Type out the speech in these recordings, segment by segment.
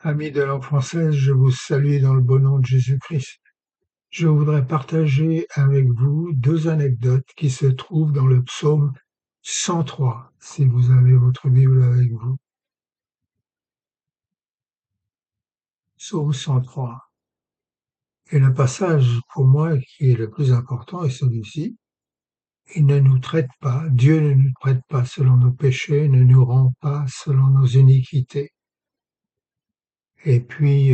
Amis de langue française, je vous salue dans le beau nom de Jésus-Christ. Je voudrais partager avec vous deux anecdotes qui se trouvent dans le psaume 103, si vous avez votre Bible avec vous. Psaume 103. Et le passage, pour moi, qui est le plus important est celui-ci. Il ne nous traite pas, Dieu ne nous traite pas selon nos péchés, ne nous rend pas selon nos iniquités. Et puis,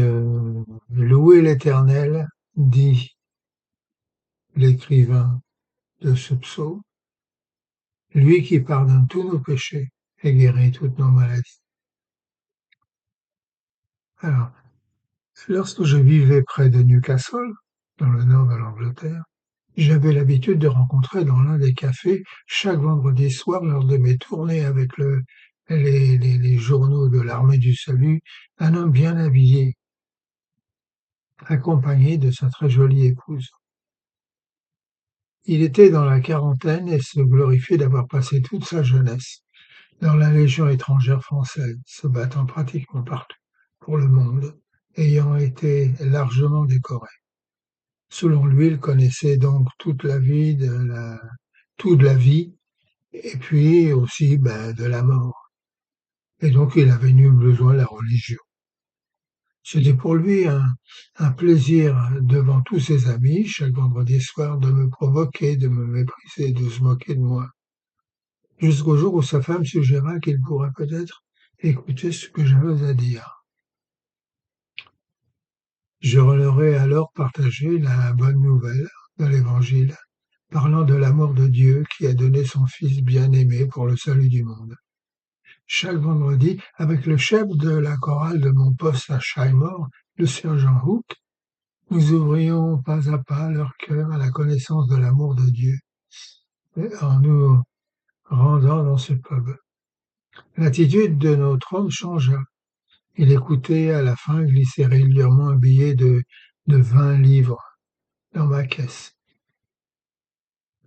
louez l'Éternel, dit l'écrivain de ce psaume, lui qui pardonne tous nos péchés et guérit toutes nos maladies. Alors, lorsque je vivais près de Newcastle, dans le nord de l'Angleterre, j'avais l'habitude de rencontrer dans l'un des cafés, chaque vendredi soir, lors de mes tournées avec les journaux de l'Armée du Salut, un homme bien habillé, accompagné de sa très jolie épouse. Il était dans la quarantaine et se glorifiait d'avoir passé toute sa jeunesse dans la Légion étrangère française, se battant pratiquement partout pour le monde, ayant été largement décoré. Selon lui, il connaissait donc toute la vie tout de la vie, et puis aussi de la mort. Et donc il avait nul besoin de la religion. C'était pour lui un plaisir devant tous ses amis, chaque vendredi soir, de me provoquer, de me mépriser, de se moquer de moi. Jusqu'au jour où sa femme suggéra qu'il pourrait peut-être écouter ce que j'avais à dire. Je leur ai alors partagé la bonne nouvelle de l'Évangile, parlant de l'amour de Dieu qui a donné son Fils bien-aimé pour le salut du monde. Chaque vendredi, avec le chef de la chorale de mon poste à Shymore, le sergent Hook, nous ouvrions pas à pas leur cœur à la connaissance de l'amour de Dieu, en nous rendant dans ce pub. L'attitude de notre homme changea. Il écoutait à la fin glisser régulièrement un billet de 20 livres dans ma caisse.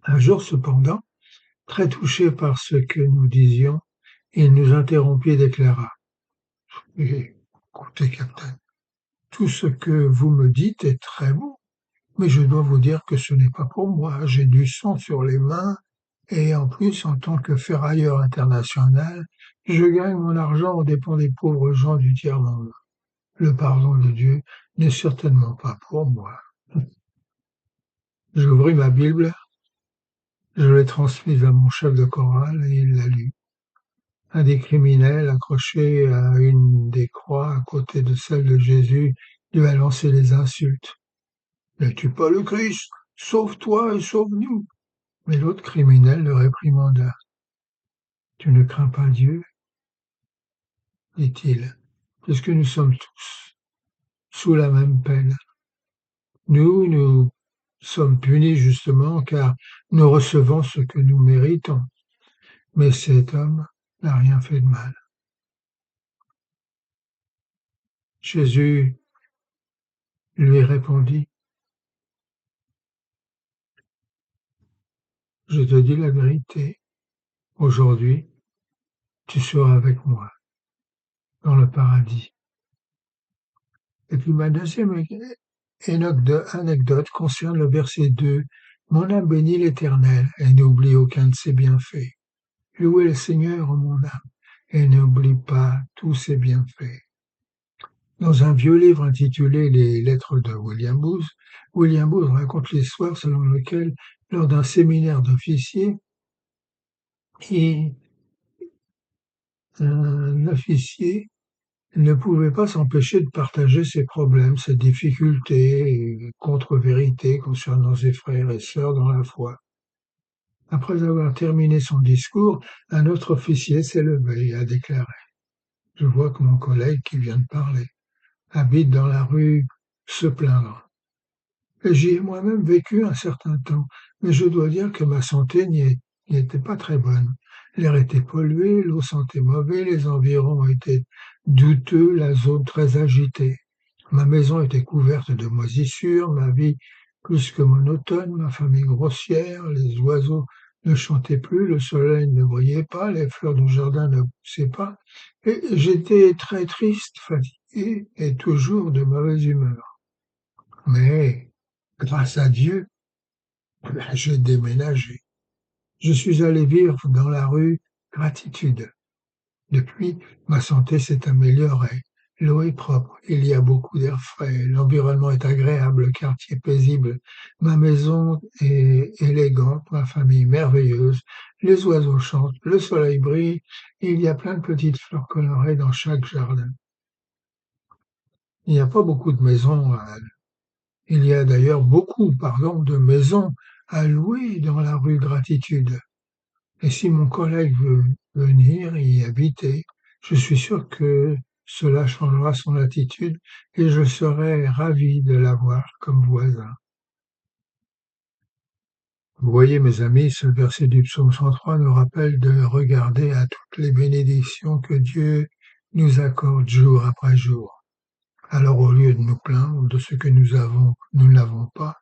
Un jour cependant, très touché par ce que nous disions, il nous interrompit et déclara: Écoutez, capitaine, tout ce que vous me dites est très beau, mais je dois vous dire que ce n'est pas pour moi. J'ai du sang sur les mains, et en plus, en tant que ferrailleur international, je gagne mon argent aux dépens des pauvres gens du tiers-monde. Le pardon de Dieu n'est certainement pas pour moi. J'ouvris ma Bible, je l'ai transmise à mon chef de chorale et il l'a lu. Un des criminels, accroché à une des croix à côté de celle de Jésus, lui a lancé des insultes. « N'es-tu pas le Christ? Sauve-toi et sauve-nous !» Mais l'autre criminel le réprimanda. « Tu ne crains pas Dieu, dit-il, puisque nous sommes tous sous la même peine. Nous sommes punis justement car nous recevons ce que nous méritons. Mais cet homme n'a rien fait de mal. » Jésus lui répondit: « Je te dis la vérité, aujourd'hui tu seras avec moi dans le paradis. » Et puis ma deuxième anecdote concerne le verset 2. « Mon âme bénit l'Éternel et n'oublie aucun de ses bienfaits. Louez le Seigneur, mon âme, et n'oublie pas tous ses bienfaits. » Dans un vieux livre intitulé Les Lettres de William Booth raconte l'histoire selon laquelle, lors d'un séminaire d'officiers, un officier ne pouvait pas s'empêcher de partager ses problèmes, ses difficultés et contre-vérités concernant ses frères et sœurs dans la foi. Après avoir terminé son discours, un autre officier s'est levé et a déclaré: « Je vois que mon collègue qui vient de parler habite dans la rue se plaindre. Et j'y ai moi-même vécu un certain temps, mais je dois dire que ma santé n'y était pas très bonne. L'air était pollué, l'eau sentait mauvais, les environs étaient douteux, la zone très agitée. Ma maison était couverte de moisissures, ma vie plus que monotone, ma famille grossière, les oiseaux ne chantaient plus, le soleil ne brillait pas, les fleurs du jardin ne poussaient pas, et j'étais très triste, fatigué. et est toujours de mauvaise humeur. Mais, grâce à Dieu, j'ai déménagé. Je suis allé vivre dans la rue Gratitude. Depuis, ma santé s'est améliorée. L'eau est propre, il y a beaucoup d'air frais, l'environnement est agréable, le quartier paisible, ma maison est élégante, ma famille merveilleuse, les oiseaux chantent, le soleil brille, et il y a plein de petites fleurs colorées dans chaque jardin. Il n'y a pas beaucoup de maisons il y a d'ailleurs beaucoup, pardon, de maisons à louer dans la rue Gratitude. Et si mon collègue veut venir y habiter, je suis sûr que cela changera son attitude et je serai ravi de l'avoir comme voisin. Vous voyez, mes amis, ce verset du psaume 103 nous rappelle de regarder à toutes les bénédictions que Dieu nous accorde jour après jour. Alors, au lieu de nous plaindre de ce que nous n'avons pas,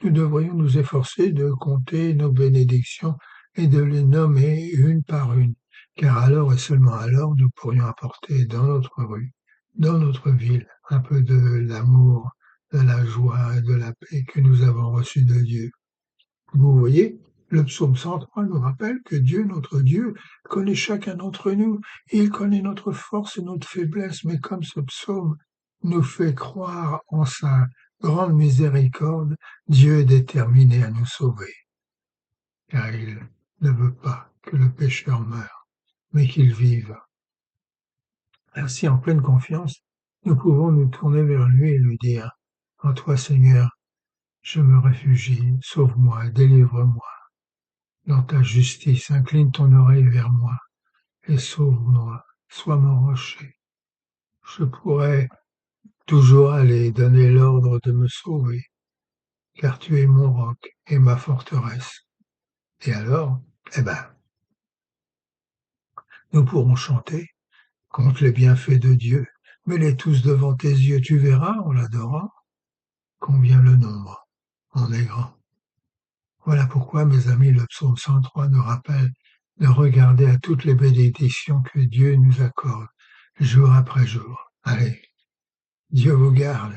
nous devrions nous efforcer de compter nos bénédictions et de les nommer une par une, car alors et seulement alors nous pourrions apporter dans notre rue, dans notre ville, un peu de l'amour, de la joie et de la paix que nous avons reçu de Dieu. Vous voyez, le psaume 103 nous rappelle que Dieu, notre Dieu, connaît chacun d'entre nous. Il connaît notre force et notre faiblesse, mais comme ce psaume nous fait croire en sa grande miséricorde, Dieu est déterminé à nous sauver, car il ne veut pas que le pécheur meure, mais qu'il vive. Ainsi, en pleine confiance, nous pouvons nous tourner vers lui et lui dire, « En toi, Seigneur, je me réfugie, sauve-moi, délivre-moi. Dans ta justice, incline ton oreille vers moi et sauve-moi, sois mon rocher. Je pourrais toujours aller donner l'ordre de me sauver, car tu es mon roc et ma forteresse. Et alors, nous pourrons chanter contre les bienfaits de Dieu, mets-les tous devant tes yeux, tu verras, en l'adorant, combien le nombre en est grand. Voilà pourquoi, mes amis, le psaume 103 nous rappelle de regarder à toutes les bénédictions que Dieu nous accorde, jour après jour. Allez, Dieu vous garde.